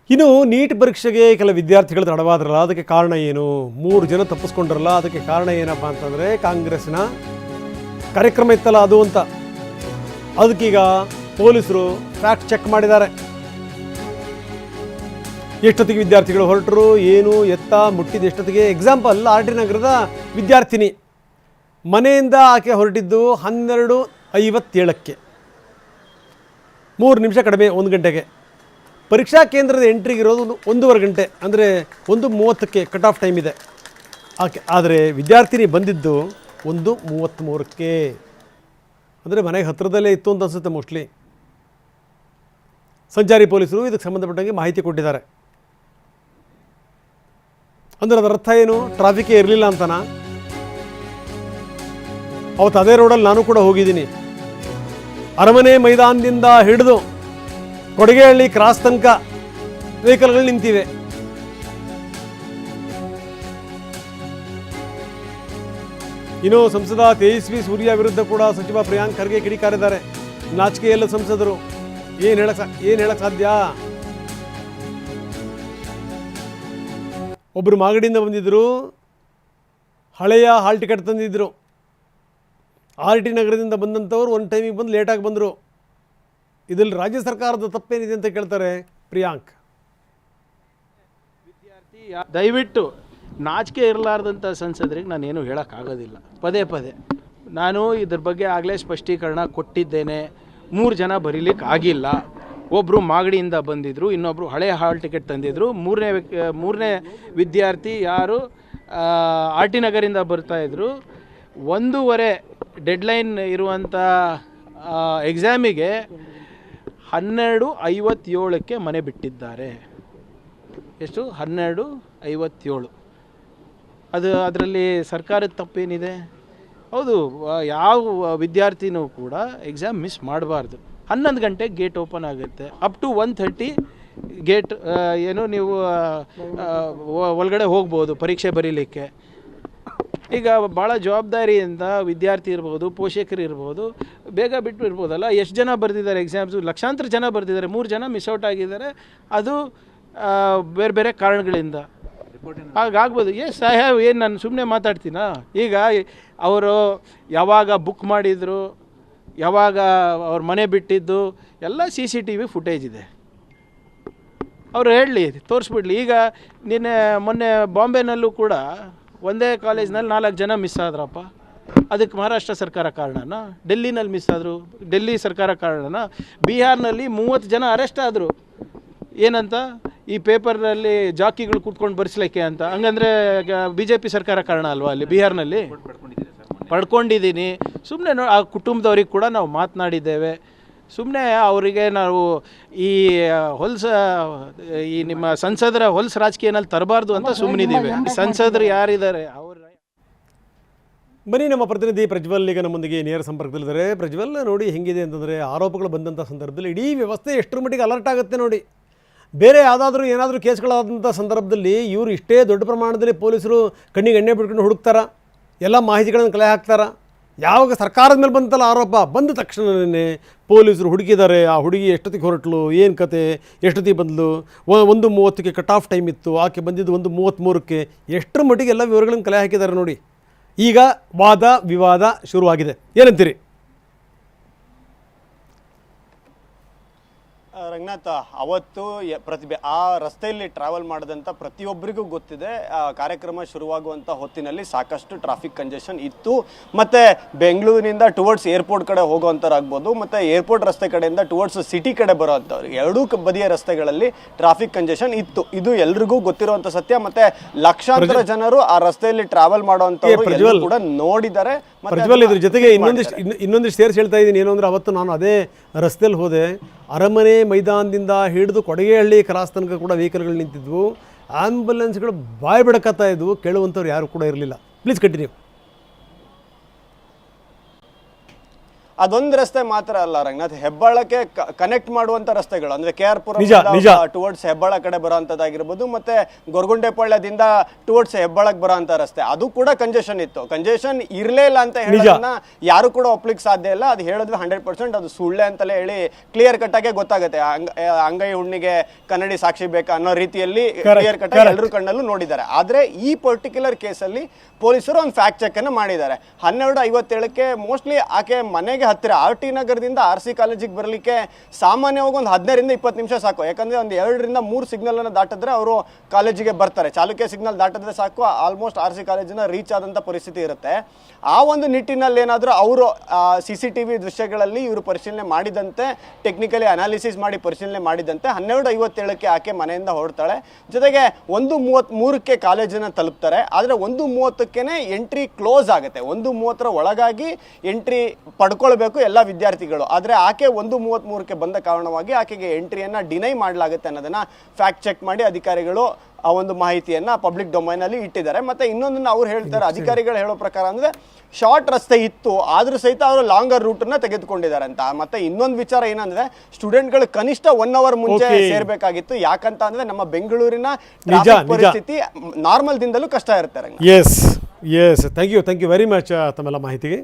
ಇನ್ನು ನೀಟ್ ಪರೀಕ್ಷೆಗೆ ಕೆಲ ವಿದ್ಯಾರ್ಥಿಗಳು ತಡವಾದ್ರಲ್ಲ, ಅದಕ್ಕೆ ಕಾರಣ ಏನು? 3 ಜನ ತಪ್ಪಿಸ್ಕೊಂಡ್ರಲ್ಲ, ಅದಕ್ಕೆ ಕಾರಣ ಏನಪ್ಪ ಅಂತಂದರೆ ಕಾಂಗ್ರೆಸ್ನ ಕಾರ್ಯಕ್ರಮ ಇತ್ತಲ್ಲ ಅದು ಅಂತ. ಅದಕ್ಕೀಗ ಪೊಲೀಸರು ಫ್ಯಾಕ್ಟ್ ಚೆಕ್ ಮಾಡಿದ್ದಾರೆ. ಎಷ್ಟೊತ್ತಿಗೆ ವಿದ್ಯಾರ್ಥಿಗಳು ಹೊರಟರು, ಏನು ಎತ್ತ ಮುಟ್ಟಿದ ಎಷ್ಟೊತ್ತಿಗೆ? ಎಕ್ಸಾಂಪಲ್, RT ನಗರದ ವಿದ್ಯಾರ್ಥಿನಿ ಮನೆಯಿಂದ ಆಕೆ ಹೊರಟಿದ್ದು 12:57ಕ್ಕೆ, 3 ನಿಮಿಷ ಕಡಿಮೆ, 1 ಗಂಟೆಗೆ. ಪರೀಕ್ಷಾ ಕೇಂದ್ರದ ಎಂಟ್ರಿಗೆ ಇರೋದು 1:15 ಗಂಟೆ, ಅಂದರೆ 1:30ಕ್ಕೆ ಕಟ್ ಆಫ್ ಟೈಮ್ ಇದೆ ಆಕೆ. ಆದರೆ ವಿದ್ಯಾರ್ಥಿನಿ ಬಂದಿದ್ದು 1:33ಕ್ಕೆ, ಅಂದರೆ ಮನೆಗೆ ಹತ್ತಿರದಲ್ಲೇ ಇತ್ತು ಅಂತ ಅನಿಸುತ್ತೆ ಮೋಸ್ಟ್ಲಿ. ಸಂಚಾರಿ ಪೊಲೀಸರು ಇದಕ್ಕೆ ಸಂಬಂಧಪಟ್ಟಂಗೆ ಮಾಹಿತಿ ಕೊಟ್ಟಿದ್ದಾರೆ. ಅಂದರೆ ಅದರ ಅರ್ಥ ಏನು? ಟ್ರಾಫಿಕ್ಕೇ ಇರಲಿಲ್ಲ ಅಂತನಾ? ಅವತ್ತು ಅದೇ ರೋಡಲ್ಲಿ ನಾನು ಕೂಡ ಹೋಗಿದ್ದೀನಿ. ಅರಮನೆ ಮೈದಾನದಿಂದ ಹಿಡಿದು ಕೊಡಗೇಹಳ್ಳಿ ಕ್ರಾಸ್ ತನಕ ವೆಹಿಕಲ್ಗಳು ನಿಂತಿವೆ. ಇನ್ನು ಸಂಸದ ತೇಜಸ್ವಿ ಸೂರ್ಯ ವಿರುದ್ಧ ಕೂಡ ಸಚಿವ ಪ್ರಿಯಾಂಕ್ ಖರ್ಗೆ ಕಿಡಿಕಾರಿದ್ದಾರೆ. ನಾಚಿಕೆ ಎಲ್ಲ ಸಂಸದರು, ಏನು ಹೇಳಕ್ ಸಾಧ್ಯ? ಒಬ್ಬರು ಮಾಗಡಿಯಿಂದ ಬಂದಿದ್ದರು, ಹಳೆಯ ಹಾಲ್ ಟಿಕೆಟ್ ತಂದಿದ್ದರು. RT ನಗರದಿಂದ ಬಂದಂಥವ್ರು ಒಂದು ಟೈಮಿಗೆ ಬಂದು ಲೇಟಾಗಿ ಬಂದರು. ಇದರಲ್ಲಿ ರಾಜ್ಯ ಸರ್ಕಾರದ ತಪ್ಪೇನಿದೆ ಅಂತ ಕೇಳ್ತಾರೆ ಪ್ರಿಯಾಂಕ್. ವಿದ್ಯಾರ್ಥಿ ದಯವಿಟ್ಟು ನಾಚಿಕೆ ಇರಲಾರ್ದಂಥ ಸಂಸದರಿಗೆ ನಾನೇನು ಹೇಳೋಕ್ಕಾಗೋದಿಲ್ಲ. ಪದೇ ನಾನು ಇದ್ರ ಬಗ್ಗೆ ಆಗಲೇ ಸ್ಪಷ್ಟೀಕರಣ ಕೊಟ್ಟಿದ್ದೇನೆ. 3 ಜನ ಬರೀಲಿಕ್ಕೆ ಆಗಿಲ್ಲ. ಒಬ್ಬರು ಮಾಗಡಿಯಿಂದ ಬಂದಿದ್ದರು, ಇನ್ನೊಬ್ಬರು ಹಳೆಯ ಹಾಲ್ ಟಿಕೆಟ್ ತಂದಿದ್ದರು. ಮೂರನೇ ವಿದ್ಯಾರ್ಥಿ ಯಾರು RT ನಗರಿಂದ ಬರ್ತಾಯಿದ್ರು. 1:15 ಡೆಡ್ಲೈನ್ ಇರುವಂಥ ಎಕ್ಸಾಮಿಗೆ 12:57ಕ್ಕೆ ಮನೆ ಬಿಟ್ಟಿದ್ದಾರೆ. ಎಷ್ಟು? 12:57. ಅದರಲ್ಲಿ ಸರ್ಕಾರದ ತಪ್ಪೇನಿದೆ? ಹೌದು, ಯಾವ ವಿದ್ಯಾರ್ಥಿನೂ ಕೂಡ ಎಕ್ಸಾಮ್ ಮಿಸ್ ಮಾಡಬಾರ್ದು. 11 ಗಂಟೆಗೆ ಗೇಟ್ ಓಪನ್ ಆಗುತ್ತೆ. ಅಪ್ ಟು 1:30 ಗೇಟ್ ಏನು ನೀವು ಒಳಗಡೆ ಹೋಗ್ಬೋದು ಪರೀಕ್ಷೆ ಬರೀಲಿಕ್ಕೆ. ಈಗ ಭಾಳ ಜವಾಬ್ದಾರಿಯಿಂದ ವಿದ್ಯಾರ್ಥಿ ಇರ್ಬೋದು, ಪೋಷಕರು ಇರ್ಬೋದು, ಬೇಗ ಬಿಟ್ಟು ಇರ್ಬೋದಲ್ಲ. ಎಷ್ಟು ಜನ ಬರೆದಿದ್ದಾರೆ ಎಕ್ಸಾಮ್ಸು? ಲಕ್ಷಾಂತರ ಜನ ಬರೆದಿದ್ದಾರೆ. 3 ಜನ ಮಿಸ್ಔಟ್ ಆಗಿದ್ದಾರೆ. ಅದು ಬೇರೆ ಬೇರೆ ಕಾರಣಗಳಿಂದ ಹಾಗಾಗ್ಬೋದು. ಏನು ನಾನು ಸುಮ್ಮನೆ ಮಾತಾಡ್ತೀನಾ? ಈಗ ಅವರು ಯಾವಾಗ ಬುಕ್ ಮಾಡಿದರು, ಯಾವಾಗ ಅವ್ರ ಮನೆ ಬಿಟ್ಟಿದ್ದು ಎಲ್ಲ CCTV ಫುಟೇಜ್ ಇದೆ. ಅವರು ಹೇಳಲಿ, ತೋರಿಸ್ಬಿಡ್ಲಿ. ಈಗ ಮೊನ್ನೆ ಬಾಂಬೆನಲ್ಲೂ ಕೂಡ ಒಂದೇ ಕಾಲೇಜ್ನಲ್ಲಿ 4 ಜನ ಮಿಸ್ ಆದ್ರಪ್ಪ. ಅದಕ್ಕೆ ಮಹಾರಾಷ್ಟ್ರ ಸರ್ಕಾರ ಕಾರಣನಾ? ಡೆಲ್ಲಿನಲ್ಲಿ ಮಿಸ್ ಆದರು, ಡೆಲ್ಲಿ ಸರ್ಕಾರ ಕಾರಣನಾ? ಬಿಹಾರ್ನಲ್ಲಿ 30 ಜನ ಅರೆಸ್ಟ್ ಆದರು. ಏನಂತ? ಈ ಪೇಪರ್ನಲ್ಲಿ ಜಾಕಿಗಳು ಕೂತ್ಕೊಂಡು ಬರೆಸ್ಲಿಕ್ಕೆ ಅಂತ. ಹಂಗಂದರೆ BJP ಸರ್ಕಾರ ಕಾರಣ ಅಲ್ವಾ ಅಲ್ಲಿ ಬಿಹಾರ್ನಲ್ಲಿ? ಪಡ್ಕೊಂಡಿದ್ದೀನಿ. ಸುಮ್ಮನೆ ಆ ಕುಟುಂಬದವ್ರಿಗೆ ಕೂಡ ನಾವು ಮಾತನಾಡಿದ್ದೇವೆ. ಸುಮ್ಮನೆ ಅವರಿಗೆ ನಾವು ಈ ನಿಮ್ಮ ಸಂಸದರ ಹೊಲಸು ರಾಜಕೀಯನಲ್ಲಿ ತರಬಾರ್ದು ಅಂತ ಸುಮ್ಮನಿದ್ದೀವಿ. ಸಂಸದರು ಯಾರಿದ್ದಾರೆ ಅವರು. ಬನ್ನಿ, ನಮ್ಮ ಪ್ರತಿನಿಧಿ ಪ್ರಜ್ವಲ್ ಈಗ ನಮ್ಮೊಂದಿಗೆ ನೇರ ಸಂಪರ್ಕದಲ್ಲಿದ್ದಾರೆ. ಪ್ರಜ್ವಲ್, ನೋಡಿ ಹೆಂಗಿದೆ ಅಂತಂದರೆ, ಆರೋಪಗಳು ಬಂದಂಥ ಸಂದರ್ಭದಲ್ಲಿ ಇಡೀ ವ್ಯವಸ್ಥೆ ಎಷ್ಟರ ಮಟ್ಟಿಗೆ ಅಲರ್ಟ್ ಆಗುತ್ತೆ ನೋಡಿ. ಬೇರೆ ಯಾವುದಾದ್ರೂ ಏನಾದರೂ ಕೇಸ್ಗಳಾದಂಥ ಸಂದರ್ಭದಲ್ಲಿ ಇವರು ಇಷ್ಟೇ ದೊಡ್ಡ ಪ್ರಮಾಣದಲ್ಲಿ ಪೊಲೀಸರು ಕಣ್ಣಿಗೆ ಎಣ್ಣೆ ಬಿಟ್ಕೊಂಡು ಹುಡುಕ್ತಾರ, ಎಲ್ಲ ಮಾಹಿತಿಗಳನ್ನು ಕಲೆ ಹಾಕ್ತಾರ. ಯಾವಾಗ ಸರ್ಕಾರದ ಮೇಲೆ ಬಂತಲ್ಲ ಆರೋಪ, ಬಂದ ತಕ್ಷಣವೇ ಪೊಲೀಸರು ಹುಡುಕಿದ್ದಾರೆ. ಆ ಹುಡುಗಿ ಎಷ್ಟೊತ್ತಿಗೆ ಹೊರಟಲು, ಏನು ಕತೆ, ಎಷ್ಟೊತ್ತಿಗೆ ಬಂದಳು, 1:30ಕ್ಕೆ ಕಟ್ ಆಫ್ ಟೈಮ್ ಇತ್ತು, ಆಕೆ ಬಂದಿದ್ದು 1:33ಕ್ಕೆ, ಎಷ್ಟರ ಮಟ್ಟಿಗೆ ಎಲ್ಲ ವಿವರಗಳನ್ನು ಕಲೆ ಹಾಕಿದ್ದಾರೆ ನೋಡಿ. ಈಗ ವಾದ ವಿವಾದ ಶುರುವಾಗಿದೆ, ಏನಂತೀರಿ? ರಂಗನಾಥ್, ಅವತ್ತು ಆ ರಸ್ತೆಯಲ್ಲಿ ಟ್ರಾವೆಲ್ ಮಾಡಿದಂಥ ಪ್ರತಿಯೊಬ್ಬರಿಗೂ ಗೊತ್ತಿದೆ, ಕಾರ್ಯಕ್ರಮ ಶುರುವಾಗುವಂಥ ಹೊತ್ತಿನಲ್ಲಿ ಸಾಕಷ್ಟು ಟ್ರಾಫಿಕ್ ಕಂಜೆಷನ್ ಇತ್ತು. ಮತ್ತು ಬೆಂಗಳೂರಿನಿಂದ ಟುವರ್ಡ್ಸ್ ಏರ್ಪೋರ್ಟ್ ಕಡೆ ಹೋಗುವಂಥವ್ರಾಗ್ಬೋದು, ಮತ್ತು ಏರ್ಪೋರ್ಟ್ ರಸ್ತೆ ಕಡೆಯಿಂದ ಟುವರ್ಡ್ಸ್ ಸಿಟಿ ಕಡೆ ಬರೋವಂಥವ್ರಿಗೆ ಎರಡೂ ಬದಿಯ ರಸ್ತೆಗಳಲ್ಲಿ ಟ್ರಾಫಿಕ್ ಕಂಜೆಷನ್ ಇತ್ತು. ಇದು ಎಲ್ರಿಗೂ ಗೊತ್ತಿರುವಂಥ ಸತ್ಯ. ಮತ್ತು ಲಕ್ಷಾಂತರ ಜನರು ಆ ರಸ್ತೆಯಲ್ಲಿ ಟ್ರಾವೆಲ್ ಮಾಡುವಂಥವ್ರು ಕೂಡ ನೋಡಿದ್ದಾರೆ. ಪ್ರಜ್ವಲ್, ಇದ್ರ ಜೊತೆಗೆ ಇನ್ನೊಂದಿಷ್ಟು ಸೇರಿಸಿ ಹೇಳ್ತಾ ಇದ್ದೀನಿ. ಏನು ಅಂದರೆ, ಅವತ್ತು ನಾನು ಅದೇ ರಸ್ತೆಯಲ್ಲಿ ಹೋದೆ. ಅರಮನೆ ಮೈದಾನದಿಂದ ಹಿಡಿದು ಕೊಡಗೇಹಳ್ಳಿ ಕ್ರಾಸ್ ತನಕ ಕೂಡ ವೆಹಿಕಲ್ಗಳು ನಿಂತಿದ್ವು. ಆ್ಯಂಬುಲೆನ್ಸ್ಗಳು ಬಾಯಿ ಬಿಡಕತ್ತಾ ಇದ್ವು. ಕೇಳುವಂಥವ್ರು ಯಾರು ಕೂಡ ಇರಲಿಲ್ಲ. Please continue. ಅದೊಂದು ರಸ್ತೆ ಮಾತ್ರ ಅಲ್ಲ ರಂಗನಾಥ್, ಹೆಬ್ಬಾಳಕ್ಕೆ ಕನೆಕ್ಟ್ ಮಾಡುವಂತ ರಸ್ತೆಗಳು ಅಂದ್ರೆ KR ನಿಜ. ಟುವರ್ಡ್ಸ್ ಹೆಬ್ಬಾಳ ಕಡೆ ಬರೋಂಥದ್ದಾಗಿರ್ಬೋದು, ಮತ್ತೆ ಗೊರಗುಂಟೆಪಾಳ್ಯದಿಂದ ಟುವರ್ಡ್ಸ್ ಹೆಬ್ಬಾಳಕ್ಕೆ ಬರೋಂಥ ರಸ್ತೆ ಅದು ಕೂಡ ಕಂಜೆಷನ್ ಇತ್ತು. ಕಂಜೆಷನ್ ಇರಲೇ ಇಲ್ಲ ಅಂತ ಹೇಳೋದನ್ನ ಯಾರು ಕೂಡ ಒಪ್ಲಿಕ್ಕೆ ಸಾಧ್ಯ ಇಲ್ಲ. ಅದು ಹೇಳಿದ್ರೆ 100% ಅದು ಸುಳ್ಳೆ ಅಂತಲೇ ಹೇಳಿ ಕ್ಲಿಯರ್ ಕಟ್ ಆಗಿ ಗೊತ್ತಾಗುತ್ತೆ. ಅಂಗೈ ಹುಣ್ಣಿಗೆ ಕನ್ನಡಿ ಸಾಕ್ಷಿ ಬೇಕಾ ಅನ್ನೋ ರೀತಿಯಲ್ಲಿ ಕ್ಲಿಯರ್ ಕಟ್ ಆಗಿ ಎಲ್ಲರೂ ಕಣ್ಣಲ್ಲೂ ನೋಡಿದ್ದಾರೆ. ಆದ್ರೆ ಈ ಪರ್ಟಿಕ್ಯುಲರ್ ಕೇಸಲ್ಲಿ ಪೊಲೀಸರು ಒಂದು ಫ್ಯಾಕ್ಟ್ ಚೆಕ್ ಅನ್ನು ಮಾಡಿದ್ದಾರೆ. 12:57ಕ್ಕೆ ಮೋಸ್ಟ್ಲಿ ಆಕೆ ಮನೆಗೆ ಹತ್ತಿರ RT ನಗರದಿಂದ RC ಕಾಲೇಜಿಗೆ ಬರಲಿಕ್ಕೆ ಸಾಮಾನ್ಯವಾಗಿ ಒಂದು 15ರಿಂದ 20 ನಿಮಿಷ ಸಾಕು. ಯಾಕಂದ್ರೆ ಒಂದು 2ರಿಂದ 3 ಸಿಗ್ನಲ್ ಅನ್ನು ದಾಟಿದ್ರೆ ಅವರು ಕಾಲೇಜಿಗೆ ಬರ್ತಾರೆ. ಚಾಲುಕ್ಯ ಸಿಗ್ನಲ್ ದಾಟಿದ್ರೆ ಸಾಕು, ಆಲ್ಮೋಸ್ಟ್ RC ಕಾಲೇಜಿನ ರೀಚ್ ಆದಂಥ ಪರಿಸ್ಥಿತಿ ಇರುತ್ತೆ. ಆ ಒಂದು ನಿಟ್ಟಿನಲ್ಲಿ ಏನಾದರೂ ಅವರು CCTV ದೃಶ್ಯಗಳಲ್ಲಿ ಇವರು ಪರಿಶೀಲನೆ ಮಾಡಿದಂತೆ, ಟೆಕ್ನಿಕಲಿ ಅನಾಲಿಸಿಸ್ ಮಾಡಿ ಪರಿಶೀಲನೆ ಮಾಡಿದಂತೆ 12:57ಕ್ಕೆ ಆಕೆ ಮನೆಯಿಂದ ಹೊರಡ್ತಾಳೆ. ಜೊತೆಗೆ 1:33ಕ್ಕೆ ಕಾಲೇಜನ್ನು ತಲುಪ್ತಾರೆ. ಆದರೆ 1:30ಕ್ಕೇನೆ ಎಂಟ್ರಿ ಕ್ಲೋಸ್ ಆಗುತ್ತೆ. 1:30 ಒಳಗಾಗಿ ಎಂಟ್ರಿ ಪಡ್ಕೊಳ್ಬೇಕು ಎಲ್ಲ ವಿದ್ಯಾರ್ಥಿಗಳು. ಆದರೆ ಆಕೆ 1:33ಕ್ಕೆ ಬಂದ ಕಾರಣವಾಗಿ ಆಕೆಗೆ ಎಂಟ್ರಿಯನ್ನು ಡಿನೈ ಮಾಡಲಾಗುತ್ತೆ ಅನ್ನೋದನ್ನ ಫ್ಯಾಕ್ಟ್ ಚೆಕ್ ಮಾಡಿ ಅಧಿಕಾರಿಗಳು ಆ ಒಂದು ಮಾಹಿತಿಯನ್ನ ಪಬ್ಲಿಕ್ ಡೊಮೈನಲ್ಲಿ ಇಟ್ಟಿದ್ದಾರೆ. ಮತ್ತೆ ಇನ್ನೊಂದನ್ನ ಅವ್ರು ಹೇಳ್ತಾರೆ, ಅಧಿಕಾರಿಗಳು ಹೇಳೋ ಪ್ರಕಾರ ಅಂದ್ರೆ ಶಾರ್ಟ್ ರಸ್ತೆ ಇತ್ತು ಆದ್ರೂ ಸಹಿತ ಅವರು ಲಾಂಗರ್ ರೂಟ್ ಅನ್ನ ತೆಗೆದುಕೊಂಡಿದ್ದಾರೆ ಅಂತ. ಮತ್ತೆ ಇನ್ನೊಂದು ವಿಚಾರ ಏನಂದ್ರೆ ಸ್ಟೂಡೆಂಟ್ಗಳು ಕನಿಷ್ಠ 1 ಅವರ್ ಮುಂಚೆ ಸೇರ್ಬೇಕಾಗಿತ್ತು. ಯಾಕಂತ ಅಂದ್ರೆ ನಮ್ಮ ಬೆಂಗಳೂರಿನ ಟ್ರಾಫಿಕ್ ಪರಿಸ್ಥಿತಿ ನಾರ್ಮಲ್ ದಿಂದಲೂ ಕಷ್ಟ ಇರುತ್ತೆ. Yes thank you very much ತಮ್ಮೆಲ್ಲ ಮಾಹಿತಿಗೆ.